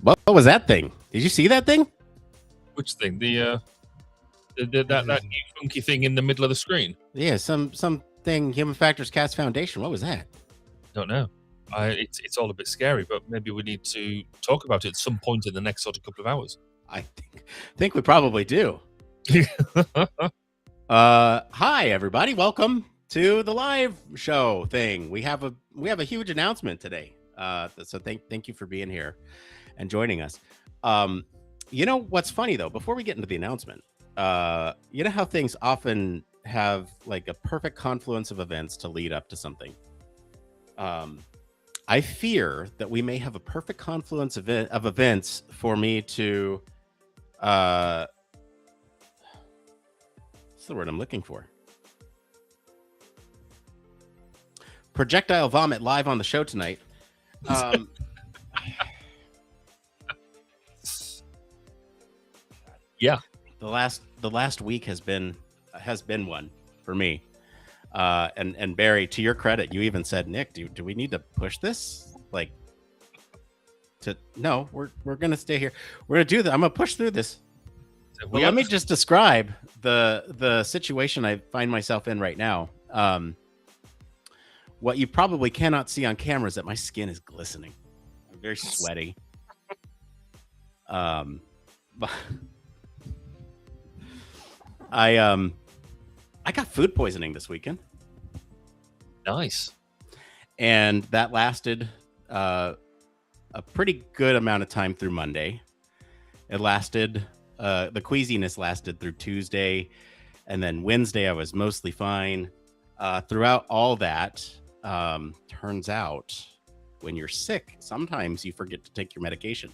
What was that thing? Did you see that thing? Which thing? That new funky thing in the middle of the screen? Yeah, something Human Factors Cast Foundation. What was that? Don't know. It's all a bit scary, but maybe we need to talk about it at some point in the next sort of couple of hours. I think we probably do. Hi everybody, welcome to the live show thing. We have a huge announcement today. So thank you for being here and joining us. You know what's funny though, before we get into the announcement, you know how things often have like a perfect confluence of events to lead up to something. I fear that we may have a perfect confluence of events for me to what's the word I'm looking for? Projectile vomit live on the show tonight. Yeah, the last week has been one for me. And Barry, to your credit, you even said, Nick, do we need to push this? Like, no, we're gonna stay here. We're gonna do that. I'm gonna push through this. Well, let me just describe the situation I find myself in right now. What you probably cannot see on camera is that my skin is glistening. I'm very sweaty. But I got food poisoning this weekend. Nice. And that lasted a pretty good amount of time through Monday. It lasted, the queasiness lasted through Tuesday. And then Wednesday, I was mostly fine. Throughout all that, turns out when you're sick, sometimes you forget to take your medication.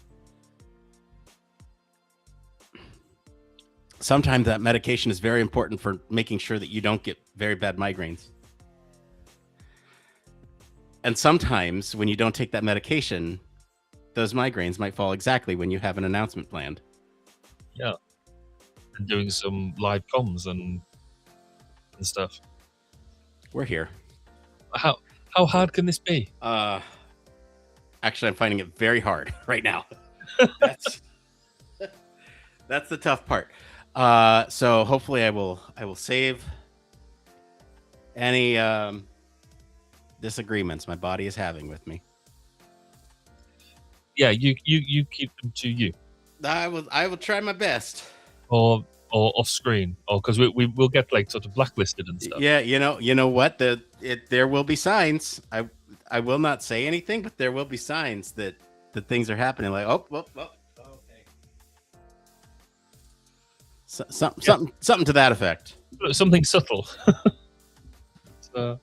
Sometimes that medication is very important for making sure that you don't get very bad migraines. And sometimes when you don't take that medication, those migraines might fall exactly when you have an announcement planned. Yeah. And doing some live comms and stuff. We're here. How hard can this be? Actually, I'm finding it very hard right now. That's the tough part. So hopefully I will save any disagreements my body is having with me. Yeah, you keep them to you. I will try my best. Or off screen, or because we will get like sort of blacklisted and stuff. Yeah, you know what? There will be signs. I will not say anything, but there will be signs that things are happening. Like okay. Something to that effect. Something subtle. So,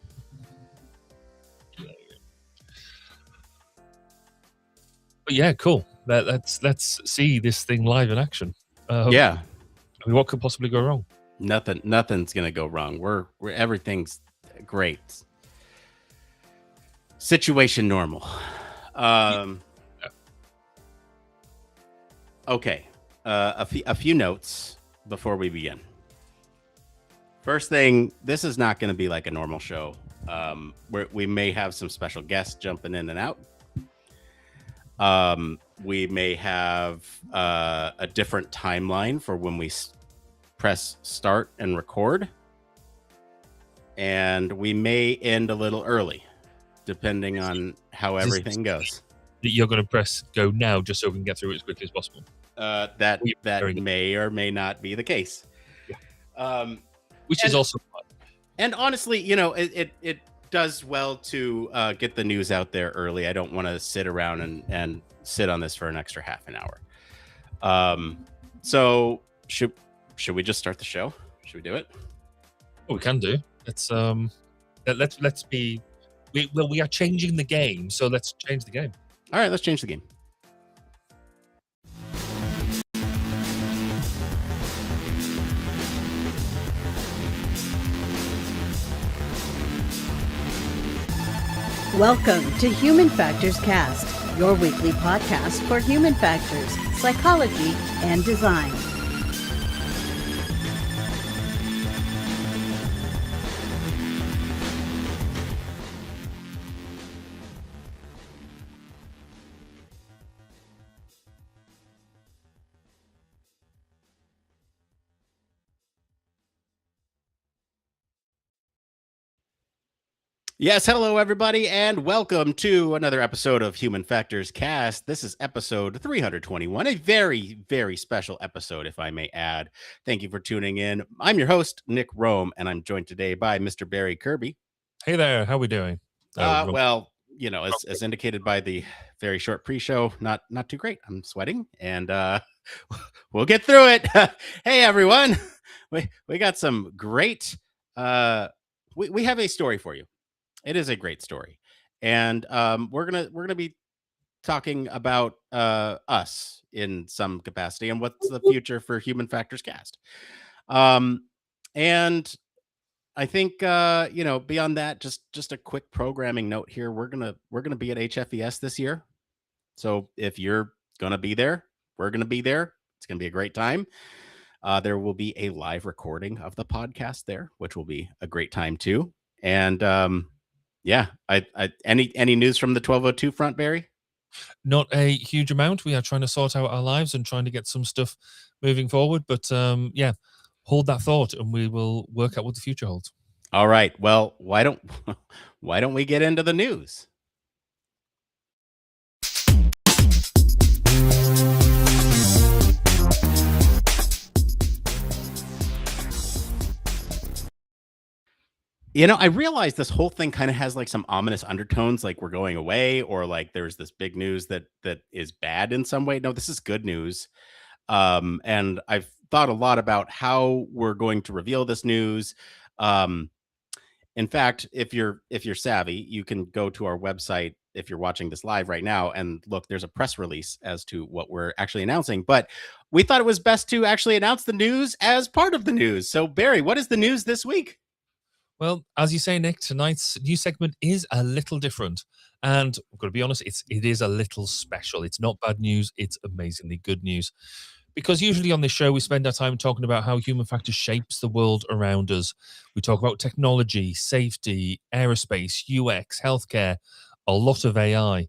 but yeah, cool. Let's see this thing live in action. Yeah. I mean, what could possibly go wrong? Nothing's gonna go wrong. We're everything's great. Situation normal. Okay. A few notes before we begin. First thing, this is not going to be like a normal show. We may have some special guests jumping in and out. We may have a different timeline for when we press start and record. And we may end a little early, depending on how everything goes. You're going to press go now just so we can get through it as quickly as possible. That may or may not be the case. Yeah. Which is also fun. And honestly, it does well to get the news out there early. I don't want to sit around and sit on this for an extra half an hour. So should we just start the show? Should we do it? Oh, we can do. Let's be. We are changing the game, so let's change the game. All right, let's change the game. Welcome to Human Factors Cast, your weekly podcast for human factors, psychology, and design. Yes, hello everybody, and welcome to another episode of Human Factors Cast. This is episode 321, a very, very special episode, if I may add. Thank you for tuning in. I'm your host, Nick Rome, and I'm joined today by Mr. Barry Kirby. Hey there, how we doing? Well, as indicated by the very short pre-show, not too great. I'm sweating, and we'll get through it. Hey everyone, we got some great. We have a story for you. It is a great story, and we're gonna be talking about us in some capacity and what's the future for Human Factors Cast. And I think beyond that, just a quick programming note here. We're gonna be at HFES this year, so if you're gonna be there, we're gonna be there. It's gonna be a great time. There will be a live recording of the podcast there, which will be a great time too. And yeah, any news from the 1202 front, Barry? Not a huge amount. We are trying to sort out our lives and trying to get some stuff moving forward. But yeah, hold that thought, and we will work out what the future holds. All right. Well, why don't we get into the news? I realize this whole thing kind of has like some ominous undertones, like we're going away, or like there's this big news that is bad in some way. No, this is good news. And I've thought a lot about how we're going to reveal this news. In fact, if you're savvy, you can go to our website if you're watching this live right now and look, there's a press release as to what we're actually announcing. But we thought it was best to actually announce the news as part of the news. So Barry, what is the news this week? Well, as you say, Nick, tonight's new segment is a little different. And I've got to be honest, it is a little special. It's not bad news, it's amazingly good news. Because usually on this show, we spend our time talking about how human factors shapes the world around us. We talk about technology, safety, aerospace, UX, healthcare, a lot of AI,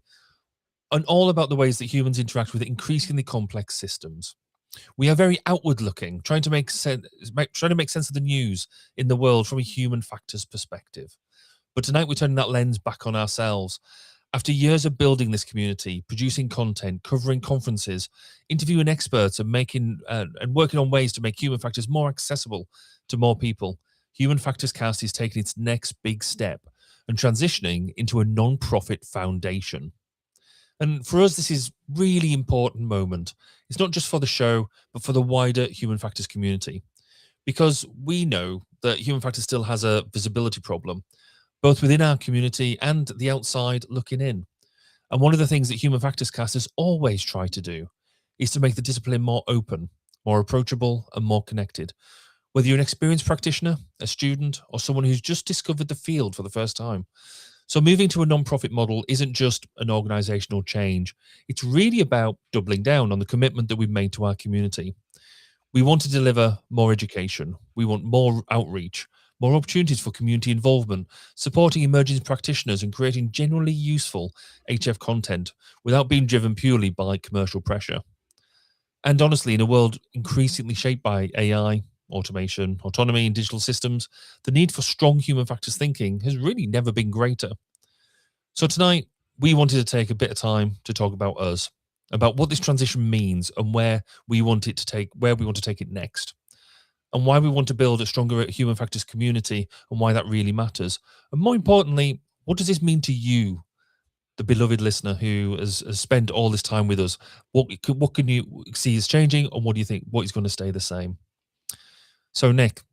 and all about the ways that humans interact with increasingly complex systems. We are very outward looking, trying to make sense of the news in the world from a human factors perspective. But tonight we're turning that lens back on ourselves. After years of building this community, producing content, covering conferences, interviewing experts, and working on ways to make human factors more accessible to more people, Human Factors Cast is taking its next big step and transitioning into a non-profit foundation. And for us, this is really important moment. It's not just for the show, but for the wider human factors community, because we know that human factors still has a visibility problem, both within our community and the outside looking in. And one of the things that Human Factors Cast has always tried to do is to make the discipline more open, more approachable, and more connected. Whether you're an experienced practitioner, a student, or someone who's just discovered the field for the first time. So moving to a non-profit model isn't just an organizational change. It's really about doubling down on the commitment that we've made to our community. We want to deliver more education. We want more outreach, more opportunities for community involvement, supporting emerging practitioners and creating genuinely useful HF content without being driven purely by commercial pressure. And honestly, in a world increasingly shaped by AI, automation, autonomy, and digital systems, the need for strong human factors thinking has really never been greater. So tonight, we wanted to take a bit of time to talk about us, about what this transition means and where we want to take it next, and why we want to build a stronger human factors community and why that really matters. And more importantly, what does this mean to you, the beloved listener who has spent all this time with us? What can you see is changing, and what do you think what is going to stay the same? So, Nick,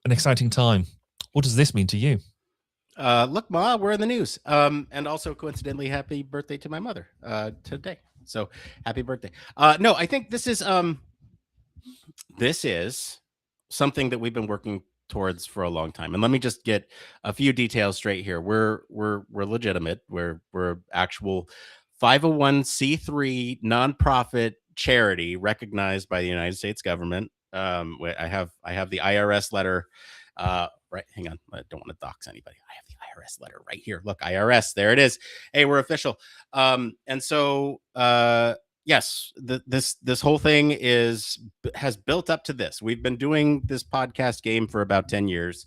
an exciting time. What does this mean to you? Look, Ma, we're in the news. And also coincidentally, happy birthday to my mother today. So happy birthday. No, I think this is something that we've been working towards for a long time. And let me just get a few details straight here. We're legitimate. We're actual 501c3 nonprofit charity recognized by the United States government. I have the IRS letter. Right, hang on. I don't want to dox anybody. I have the IRS letter right here. Look, IRS, there it is. Hey, we're official. And so yes, this whole thing has built up to this. We've been doing this podcast game for about 10 years.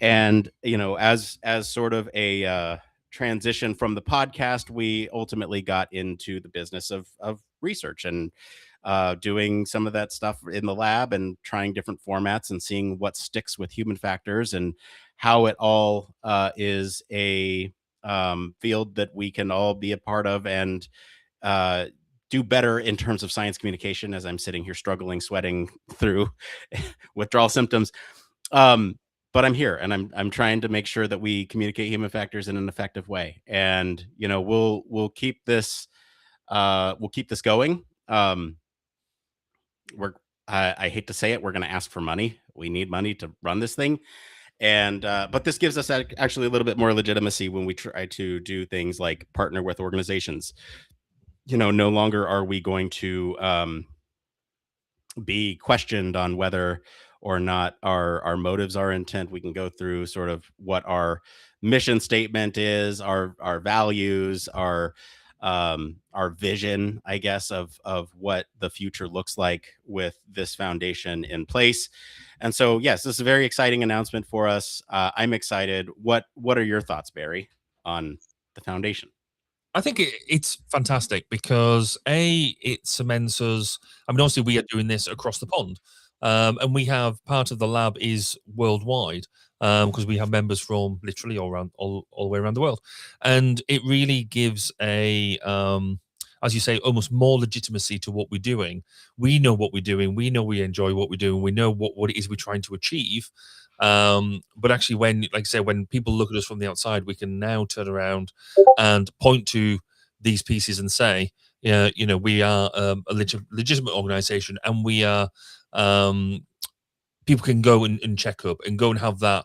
And as sort of a transition from the podcast, we ultimately got into the business of research and doing some of that stuff in the lab and trying different formats and seeing what sticks with human factors and how it all is a field that we can all be a part of and uh, do better in terms of science communication, as I'm sitting here struggling, sweating through withdrawal symptoms. But I'm here and I'm trying to make sure that we communicate human factors in an effective way. And we'll keep this going. We're I hate to say it, we're going to ask for money. We need money to run this thing. And but this gives us actually a little bit more legitimacy when we try to do things like partner with organizations. No longer are we going to be questioned on whether or not our motives, our intent. We can go through sort of what our mission statement is, our values, our vision, I guess, of what the future looks like with this foundation in place. And so, yes, this is a very exciting announcement for us. I'm excited. What are your thoughts, Barry, on the foundation? I think it's fantastic because it cements us. I mean, obviously, we are doing this across the pond, and we have part of the lab is worldwide because we have members from literally all the way around the world, and it really gives as you say, almost more legitimacy to what we're doing. We know what we're doing. We know we enjoy what we're doing. We know what it is we're trying to achieve. But actually, like I say, when people look at us from the outside, we can now turn around and point to these pieces and say, yeah, we are a legitimate organization, and we are people can go and check up and go and have that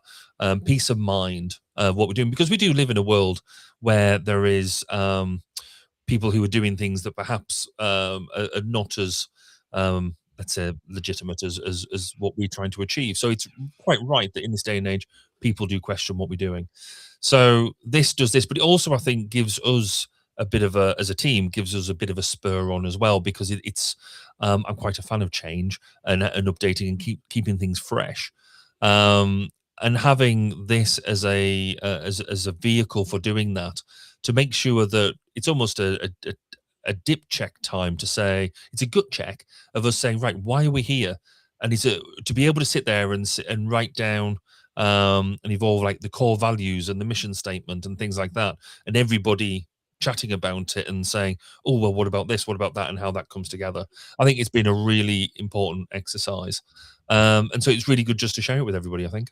peace of mind of what we're doing, because we do live in a world where there is people who are doing things that perhaps are not as let's say legitimate as what we're trying to achieve. So it's quite right that in this day and age, people do question what we're doing. So this does this, but it also, I think, gives us a bit of as a team, gives us a bit of a spur on as well, because it's I'm quite a fan of change and updating and keeping things fresh. And having this as a vehicle for doing that, to make sure that it's almost a dip check time, to say it's a gut check of us saying, right, why are we here? And it's to be able to sit there and write down and evolve like the core values and the mission statement and things like that, and everybody chatting about it and saying, oh, well, what about this, what about that, and how that comes together. I think it's been a really important exercise, and so it's really good just to share it with everybody, I think.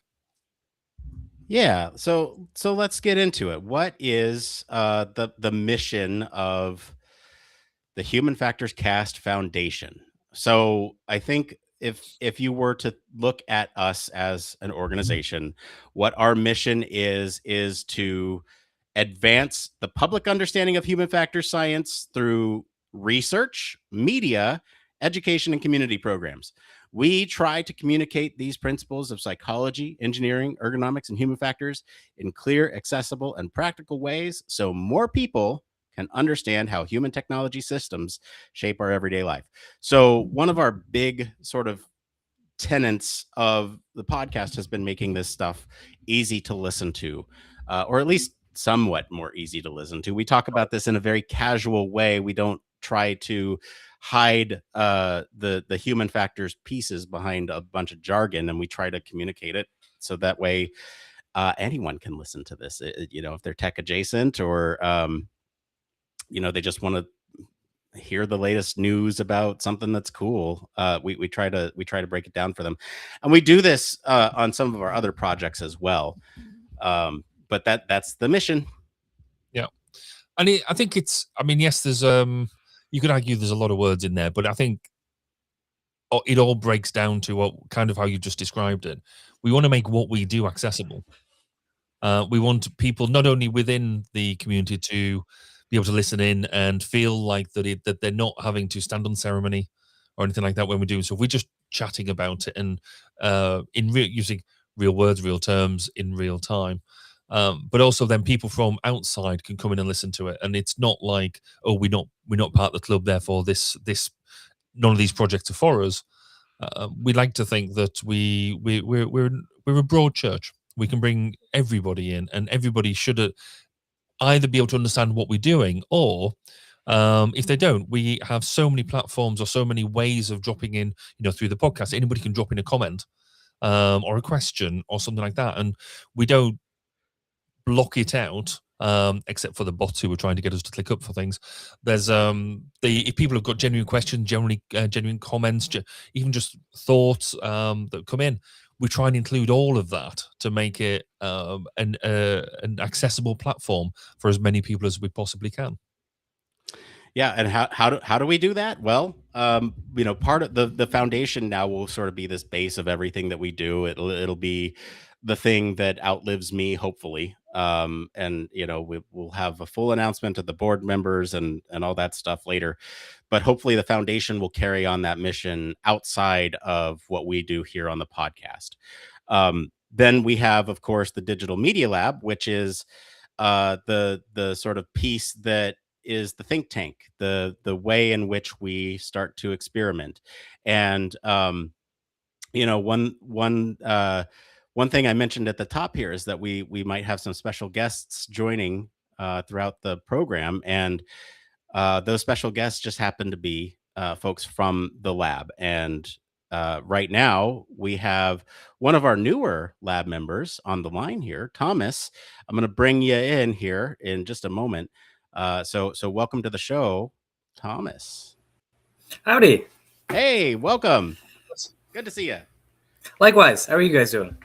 Yeah, so let's get into it. What is the mission of the Human Factors Cast Foundation? So I think if you were to look at us as an organization, what our mission is to advance the public understanding of human factors science through research, media, education, and community programs. We try to communicate these principles of psychology, engineering, ergonomics, and human factors in clear, accessible, and practical ways so more people can understand how human technology systems shape our everyday life. So, one of our big sort of tenets of the podcast has been making this stuff easy to listen to, or at least somewhat more easy to listen to. We talk about this in a very casual way. We don't try to hide the human factors pieces behind a bunch of jargon, and we try to communicate it so that way anyone can listen to this. If they're tech adjacent, or they just want to hear the latest news about something that's cool. We try to break it down for them, and we do this on some of our other projects as well. But that's the mission. Yeah, and I think it's. I mean, yes, there's you could argue there's a lot of words in there, but I think it all breaks down to what kind of how you just described it. We want to make what we do accessible. We want people not only within the community to be able to listen in and feel like that they're not having to stand on ceremony or anything like that when we're doing so. We're just chatting about it and using real words, real terms in real time. But also then people from outside can come in and listen to it, and it's not like, oh, we're not part of the club, therefore this none of these projects are for us. We like to think that we're a broad church. We can bring everybody in, and everybody should either be able to understand what we're doing, or if they don't, we have so many platforms or so many ways of dropping in, through the podcast. Anybody can drop in a comment or a question or something like that, and we don't block it out, except for the bots who are trying to get us to click up for things. There's if people have got genuine questions, generally genuine comments, even just thoughts that come in, we try and include all of that to make it an accessible platform for as many people as we possibly can. Yeah, and how do we do that? Well, part of the foundation now will sort of be this base of everything that we do. It'll be the thing that outlives me, hopefully. And we'll have a full announcement of the board members and all that stuff later. But hopefully, the foundation will carry on that mission outside of what we do here on the podcast. Then we have, of course, the Digital Media Lab, which is the sort of piece that is the think tank, the way in which we start to experiment. And one thing I mentioned at the top here is that we might have some special guests joining throughout the program, and those special guests just happen to be folks from the lab. And right now we have one of our newer lab members on the line here, Thomas. I'm going to bring you in here in just a moment. So welcome to the show, Thomas. Howdy. Hey, welcome. Good to see you. Likewise. How are you guys doing?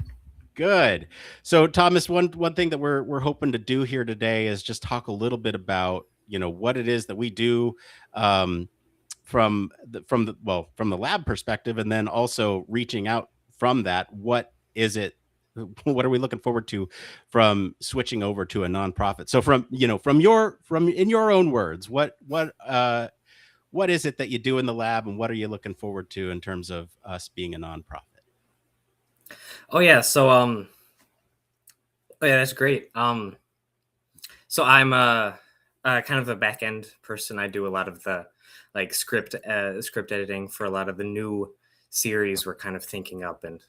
Good. So, Thomas, one thing that we're hoping to do here today is just talk a little bit about what it is that we do from the lab perspective, and then also reaching out from that. What is it? What are we looking forward to from switching over to a nonprofit? So in your own words, what is it that you do in the lab, and what are you looking forward to in terms of us being a nonprofit? Oh yeah, so that's great. So I'm kind of a back end person. I do a lot of the script editing for a lot of the new series we're kind of thinking up, and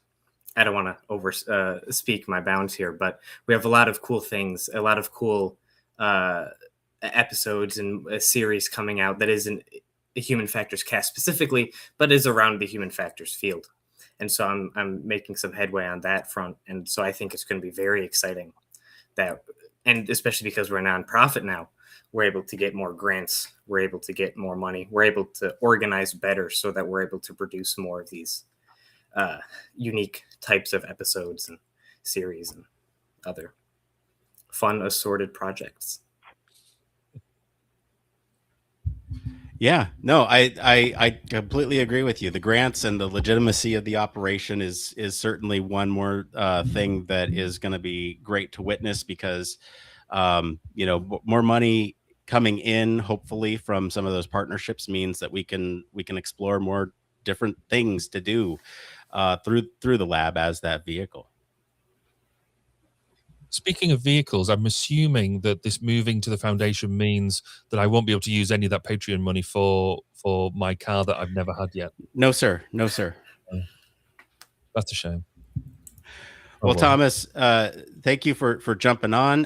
I don't want to speak my bounds here, but we have a lot of cool things, a lot of cool episodes and a series coming out that isn't a human factors cast specifically, but is around the human factors field. And so I'm making some headway on that front. And so I think it's going to be very exciting and especially because we're a nonprofit now, we're able to get more grants. We're able to get more money. We're able to organize better so that we're able to produce more of these unique types of episodes and series and other fun assorted projects. Yeah, no, I completely agree with you. The grants and the legitimacy of the operation is certainly one more thing that is going to be great to witness, because more money coming in, hopefully from some of those partnerships, means that we can explore more different things to do through the lab as that vehicle. Speaking of vehicles, I'm assuming that this moving to the foundation means that I won't be able to use any of that Patreon money for my car that I've never had yet. No, sir. That's a shame. Well, Thomas, thank you for jumping on.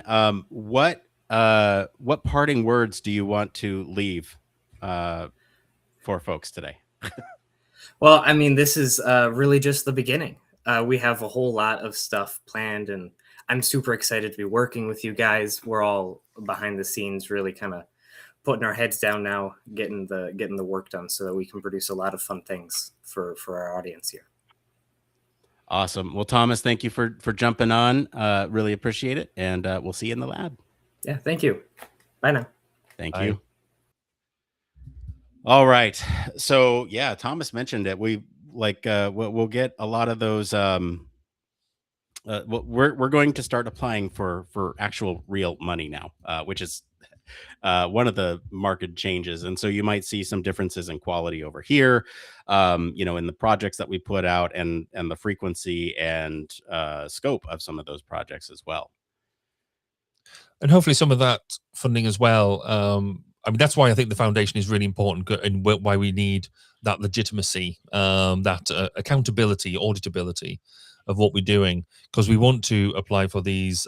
What parting words do you want to leave for folks today? Well, I mean, this is really just the beginning. We have a whole lot of stuff planned, and I'm super excited to be working with you guys. We're all behind the scenes, really kind of putting our heads down now, getting the work done so that we can produce a lot of fun things for our audience here. Awesome. Well, Thomas, thank you for jumping on. Really appreciate it. And we'll see you in the lab. Yeah, thank you. Bye now. Thank you. All right. So yeah, Thomas mentioned it. We'll get a lot of those. We're going to start applying for actual real money now, which is one of the market changes. And so you might see some differences in quality over here, in the projects that we put out, and the frequency and scope of some of those projects as well. And hopefully some of that funding as well. I mean, that's why I think the foundation is really important, and why we need that legitimacy, that accountability, auditability. of what we're doing, because we want to apply for these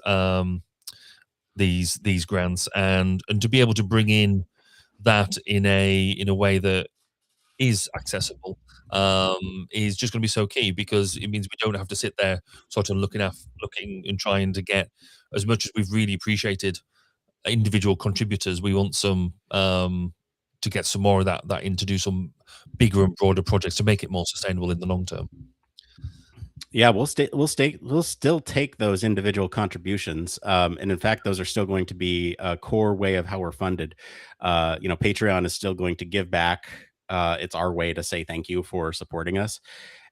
grants, and to be able to bring in that in a way that is accessible, is just going to be so key, because it means we don't have to sit there sort of looking and trying to get, as much as we've really appreciated individual contributors, we want some to get some more of that in, to do some bigger and broader projects to make it more sustainable in the long term. Yeah, we'll still take those individual contributions, and in fact, those are still going to be a core way of how we're funded. Patreon is still going to give back. It's our way to say thank you for supporting us,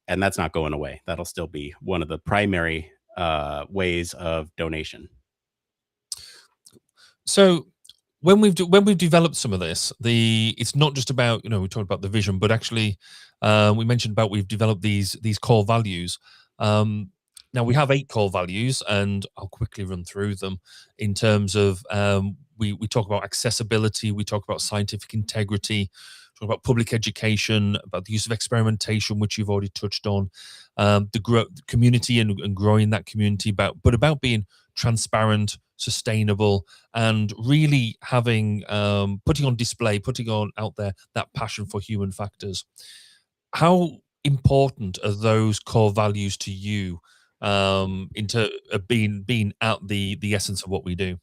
and that's not going away. That'll still be one of the primary ways of donation. So when we've developed some of this, it's not just about, we talked about the vision, but actually we mentioned about, we've developed these core values. Now we have 8 core values, and I'll quickly run through them. In terms of we talk about accessibility, we talk about scientific integrity, talk about public education, about the use of experimentation, which you've already touched on, the community and growing that community, but about being transparent, sustainable, and really having putting on display, putting on out there that passion for human factors. How important are those core values to you, into being at the essence of what we do?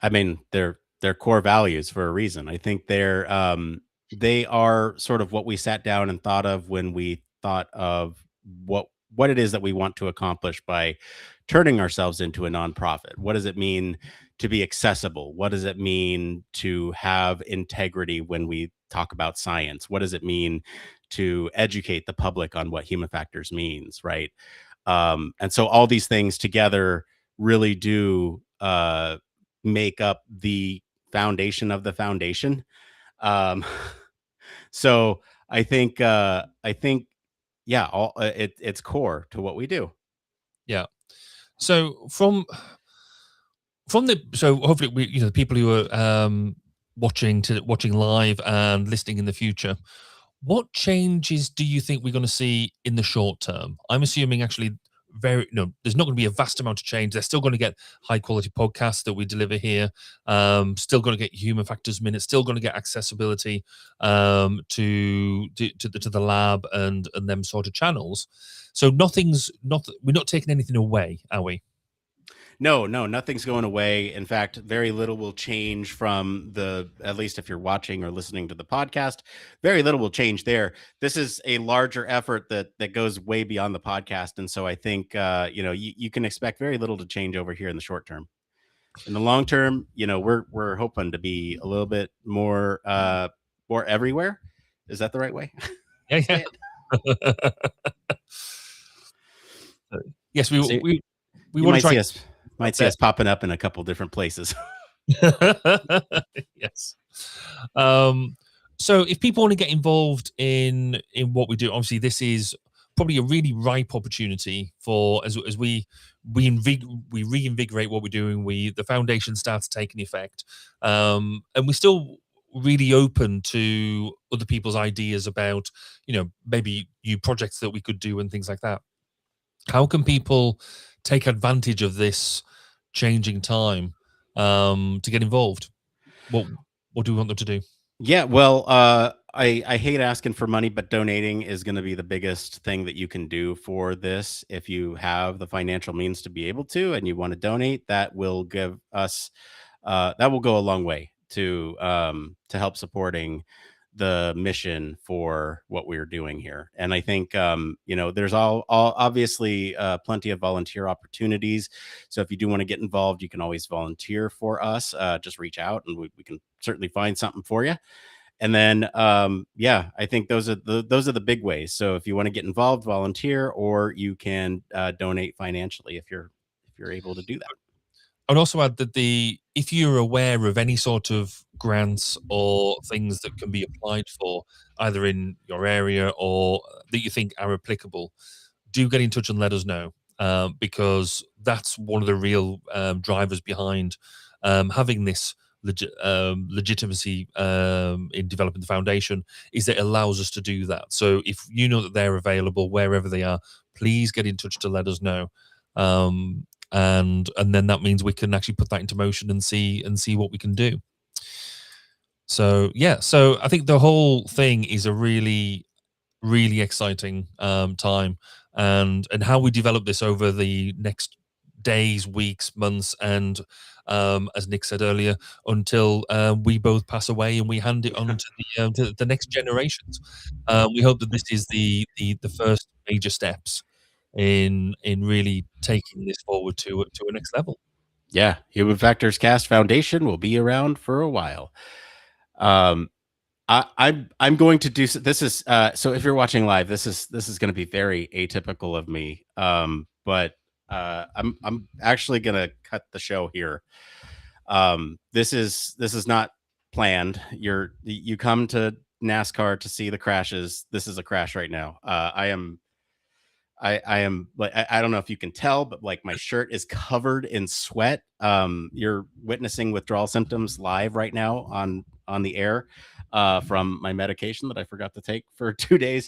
I mean, they're core values for a reason. I think they are sort of what we sat down and thought of when we thought of what it is that we want to accomplish by turning ourselves into a nonprofit. What does it mean to be accessible? What does it mean to have integrity when we talk about science? What does it mean to educate the public on what human factors means, right? And so all these things together really do make up the foundation of the foundation. Um, so I think, yeah, it's core to what we do. Yeah. So from so hopefully we, the people who are watching live and listening in the future, what changes do you think we're going to see in the short term? I'm assuming actually there's not going to be a vast amount of change. They're still going to get high quality podcasts that we deliver here. Still going to get human factors minutes. Still going to get accessibility to the lab and them sort of channels. So we're not taking anything away, are we? No, nothing's going away. In fact, very little will change from at least if you're watching or listening to the podcast, very little will change there. This is a larger effort that goes way beyond the podcast. And so I think, you can expect very little to change over here in the short term. In the long term, we're hoping to be a little bit more everywhere. Is that the right way? Yeah. Yes, we want to try. Might see us popping up in a couple different places. Yes. So if people want to get involved in what we do, obviously this is probably a really ripe opportunity for, as we reinvigorate what we're doing, the foundation starts taking effect, and we're still really open to other people's ideas about, maybe new projects that we could do and things like that. How can people take advantage of this changing time to get involved? What do we want them to do? Yeah, well, I hate asking for money, but donating is going to be the biggest thing that you can do for this. If you have the financial means to be able to, and you want to donate, that will give us that will go a long way to help supporting the mission for what we're doing here. And I think, there's all obviously plenty of volunteer opportunities. So if you do want to get involved, you can always volunteer for us. Just reach out and we can certainly find something for you. And then, I think those are the big ways. So if you want to get involved, volunteer, or you can donate financially if you're able to do that. I would also add that if you're aware of any sort of grants or things that can be applied for, either in your area or that you think are applicable, do get in touch and let us know, because that's one of the real drivers behind having this legitimacy in developing the foundation, is that it allows us to do that. So if you know that they're available wherever they are, please get in touch to let us know. And then that means we can actually put that into motion and see what we can do. So yeah, so I think the whole thing is a really, really exciting time, and how we develop this over the next days, weeks, months, and as Nick said earlier, until we both pass away and we hand it on to the next generations. We hope that this is the first major steps in really taking this forward to a next level. Yeah, Human Factors Cast Foundation will be around for a while. I'm going to do this is so if you're watching live, this is going to be very atypical of me. But I'm actually going to cut the show here. This is not planned. You come to NASCAR to see the crashes. This is a crash right now. I am like, I don't know if you can tell, but like my shirt is covered in sweat. You're witnessing withdrawal symptoms live right now on the air from my medication that I forgot to take for 2 days.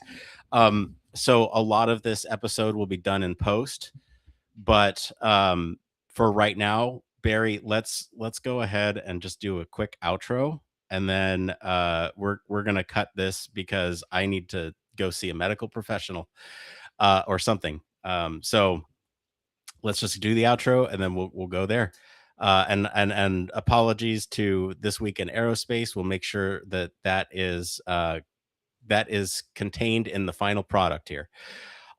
So a lot of this episode will be done in post, but for right now, Barry, let's go ahead and just do a quick outro, and then we're gonna cut this because I need to go see a medical professional or something. So let's just do the outro, and then we'll go there. And apologies to This Week in Aerospace. We'll make sure that is contained in the final product here.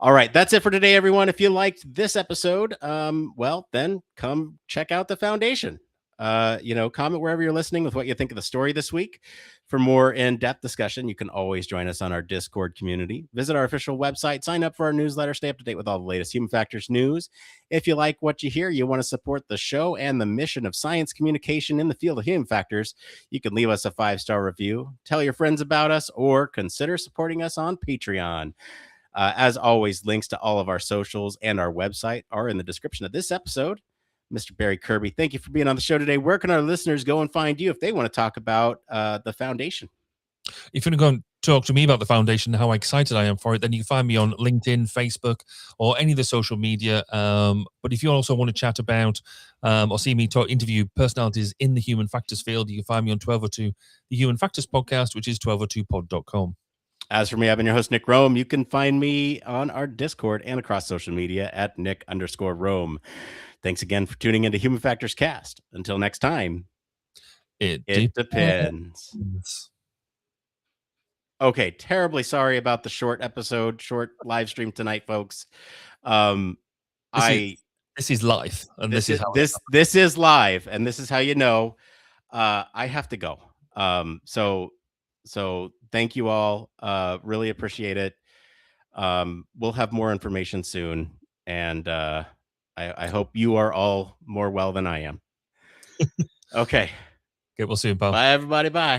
All right, that's it for today, everyone. If you liked this episode, well, then come check out the Foundation. Comment wherever you're listening with what you think of the story this week. For more in-depth discussion, you can always join us on our Discord community. Visit our official website, sign up for our newsletter, stay up to date with all the latest Human Factors news. If you like what you hear, you want to support the show and the mission of science communication in the field of human factors, you can leave us a 5-star review, tell your friends about us, or consider supporting us on Patreon. As always, links to all of our socials and our website are in the description of this episode. Mr. Barry Kirby, thank you for being on the show today. Where can our listeners go and find you if they want to talk about the Foundation? If you want to go and talk to me about the Foundation, how excited I am for it, then you can find me on LinkedIn, Facebook, or any of the social media. But if you also want to chat about or see me interview personalities in the human factors field, you can find me on 1202, the Human Factors Podcast, which is 1202pod.com. As for me, I've been your host, Nick Rome. You can find me on our Discord and across social media at Nick_Rome. Thanks again for tuning into Human Factors Cast. Until next time, it depends. Okay, terribly sorry about the short live stream tonight, folks. This is live, and this is live, and this is how you know. I have to go. So thank you all. Really appreciate it. We'll have more information soon, and I hope you are all more well than I am. Okay. Get well soon, pal. Bye, everybody. Bye.